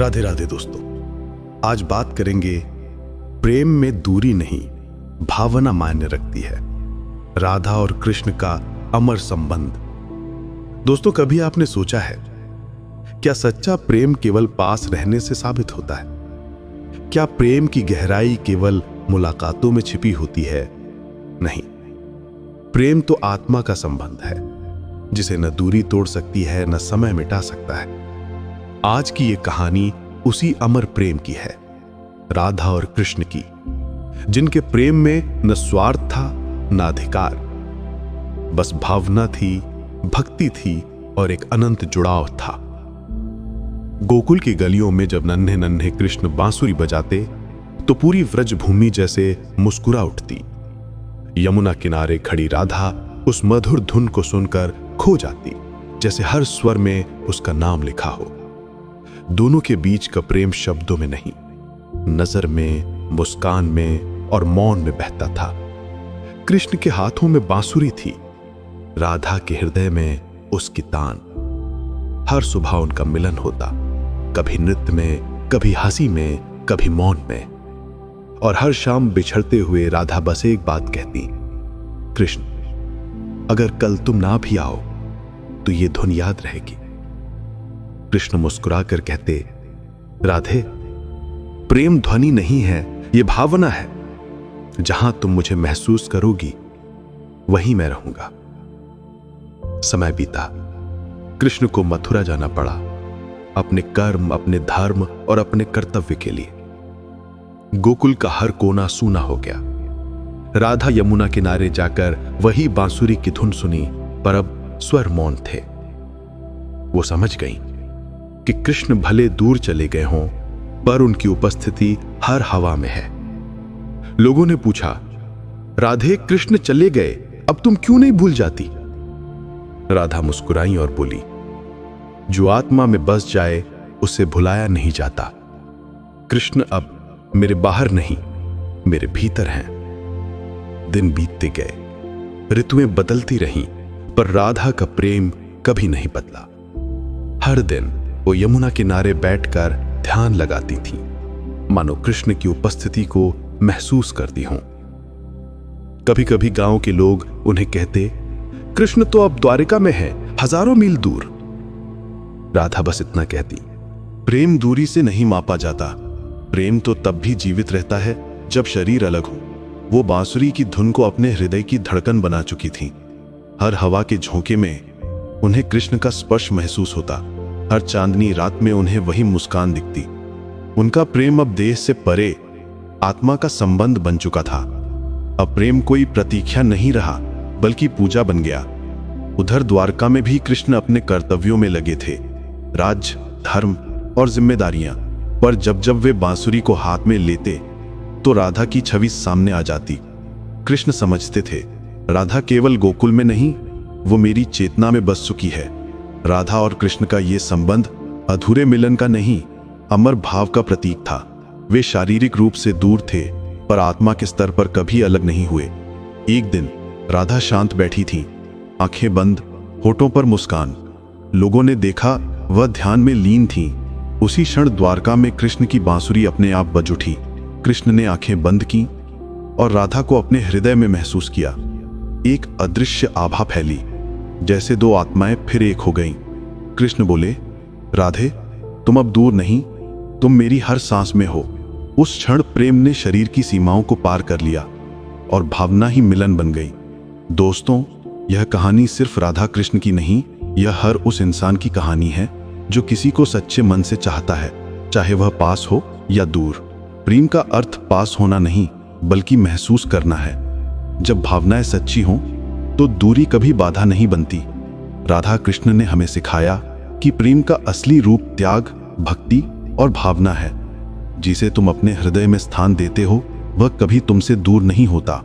राधे राधे दोस्तों, आज बात करेंगे प्रेम में दूरी नहीं, भावना मायने रखती है। राधा और कृष्ण का अमर संबंध। दोस्तों, कभी आपने सोचा है क्या सच्चा प्रेम केवल पास रहने से साबित होता है? क्या प्रेम की गहराई केवल मुलाकातों में छिपी होती है? नहीं, प्रेम तो आत्मा का संबंध है जिसे न दूरी तोड़ सकती है न समय मिटा सकता है। आज की ये कहानी उसी अमर प्रेम की है, राधा और कृष्ण की, जिनके प्रेम में न स्वार्थ था न अधिकार, बस भावना थी, भक्ति थी और एक अनंत जुड़ाव था। गोकुल की गलियों में जब नन्हे नन्हे कृष्ण बांसुरी बजाते तो पूरी व्रज भूमि जैसे मुस्कुरा उठती। यमुना किनारे खड़ी राधा उस मधुर धुन को सुनकर खो जाती, जैसे हर स्वर में उसका नाम लिखा हो। दोनों के बीच का प्रेम शब्दों में नहीं, नजर में, मुस्कान में और मौन में बहता था। कृष्ण के हाथों में बांसुरी थी, राधा के हृदय में उसकी तान। हर सुबह उनका मिलन होता, कभी नृत्य में, कभी हंसी में, कभी मौन में। और हर शाम बिछड़ते हुए राधा बस एक बात कहती, कृष्ण, अगर कल तुम ना भी आओ तो ये धुन याद रहेगी। कृष्ण मुस्कुराकर कहते, राधे, प्रेम ध्वनि नहीं है, ये भावना है। जहां तुम मुझे महसूस करोगी वहीं मैं रहूंगा। समय बीता, कृष्ण को मथुरा जाना पड़ा, अपने कर्म, अपने धर्म और अपने कर्तव्य के लिए। गोकुल का हर कोना सूना हो गया। राधा यमुना किनारे जाकर वही बांसुरी की धुन सुनी, पर अब स्वर मौन थे। वो समझ गई कि कृष्ण भले दूर चले गए हों, पर उनकी उपस्थिति हर हवा में है। लोगों ने पूछा, राधे, कृष्ण चले गए, अब तुम क्यों नहीं भूल जाती? राधा मुस्कुराई और बोली, जो आत्मा में बस जाए उसे भुलाया नहीं जाता। कृष्ण अब मेरे बाहर नहीं, मेरे भीतर हैं। दिन बीतते गए, ऋतुएं बदलती रहीं, पर राधा का प्रेम कभी नहीं बदला। हर दिन वो यमुना किनारे बैठकर ध्यान लगाती थी, मानो कृष्ण की उपस्थिति को महसूस करती हों। कभी कभी गांव के लोग उन्हें कहते, कृष्ण तो अब द्वारिका में है, हजारों मील दूर। राधा बस इतना कहती, प्रेम दूरी से नहीं मापा जाता। प्रेम तो तब भी जीवित रहता है जब शरीर अलग हो। वो बांसुरी की धुन को अपने हृदय की धड़कन बना चुकी थी। हर हवा के झोंके में उन्हें कृष्ण का स्पर्श महसूस होता। हर चांदनी रात में उन्हें वही मुस्कान दिखती। उनका प्रेम अब देह से परे आत्मा का संबंध बन चुका था। अब प्रेम कोई प्रतीक्षा नहीं रहा, बल्कि पूजा बन गया। उधर द्वारका में भी कृष्ण अपने कर्तव्यों में लगे थे, राज्य, धर्म और जिम्मेदारियां। पर जब जब वे बांसुरी को हाथ में लेते तो राधा की छवि सामने आ जाती। कृष्ण समझते थे, राधा केवल गोकुल में नहीं, वो मेरी चेतना में बस चुकी है। राधा और कृष्ण का ये संबंध अधूरे मिलन का नहीं, अमर भाव का प्रतीक था। वे शारीरिक रूप से दूर थे, पर आत्मा के स्तर पर कभी अलग नहीं हुए। एक दिन राधा शांत बैठी थी, आंखें बंद, होठों पर मुस्कान। लोगों ने देखा वह ध्यान में लीन थी। उसी क्षण द्वारका में कृष्ण की बांसुरी अपने आप बज उठी। कृष्ण ने आंखें बंद की और राधा को अपने हृदय में महसूस किया। एक अदृश्य आभा फैली, जैसे दो आत्माएं फिर एक हो गईं। कृष्ण बोले, राधे, तुम अब दूर नहीं, तुम मेरी हर सांस में हो। उस क्षण प्रेम ने शरीर की सीमाओं को पार कर लिया और भावना ही मिलन बन गई। दोस्तों, यह कहानी सिर्फ राधा कृष्ण की नहीं, यह हर उस इंसान की कहानी है जो किसी को सच्चे मन से चाहता है, चाहे वह पास हो या दूर। प्रेम का अर्थ पास होना नहीं, बल्कि महसूस करना है। जब भावनाएं सच्ची हों तो दूरी कभी बाधा नहीं बनती। राधा कृष्ण ने हमें सिखाया कि प्रेम का असली रूप त्याग, भक्ति और भावना है। जिसे तुम अपने हृदय में स्थान देते हो, वह कभी तुमसे दूर नहीं होता।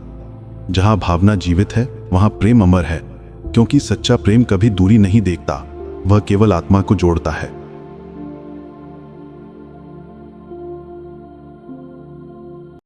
जहां भावना जीवित है, वहां प्रेम अमर है, क्योंकि सच्चा प्रेम कभी दूरी नहीं देखता, वह केवल आत्मा को जोड़ता है।